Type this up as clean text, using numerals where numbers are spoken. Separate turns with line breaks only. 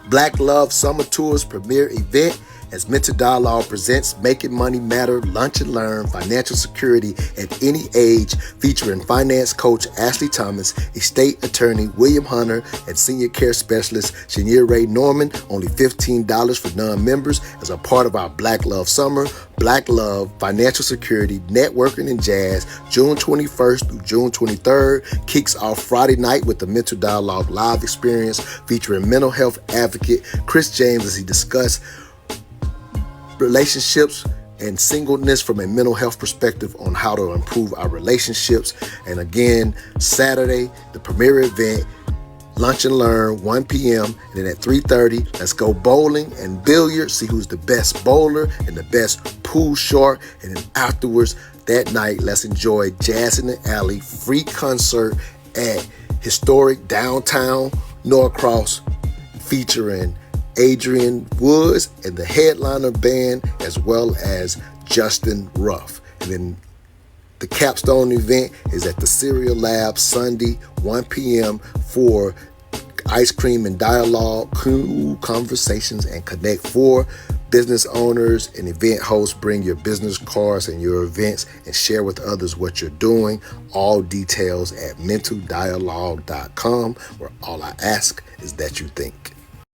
Black Love Summer Tour's premier event as Mental Dialogue presents Making Money Matter Lunch and Learn Financial Security at Any Age, featuring finance coach Ashley Thomas, estate attorney William Hunter, and senior care specialist Chinyere Norman. Only $15 for non-members as a part of our Black Love Summer. Black Love, Financial Security, Networking, and Jazz, June 21st through June 23rd, kicks off Friday night with the Mental Dialogue live experience featuring mental health advocate Chris James as he discusses relationships and singleness from a mental health perspective on how to improve our relationships. And again, Saturday, the premier event, Lunch and Learn, 1 p.m. And then at 3:30, let's go bowling and billiards, see who's the best bowler and the best pool shark. And then afterwards, that night, let's enjoy Jazz in the Alley, free concert at historic downtown Norcross, featuring Adrian Woods and the headliner band, as well as Justin Ruff. And then the capstone event is at the Cereal Lab Sunday, 1 p.m. for ice cream and dialogue, cool conversations, and connect for business owners and event hosts. Bring your business cards and your events and share with others what you're doing. All details at mentaldialogue.com, where all I ask is that you think.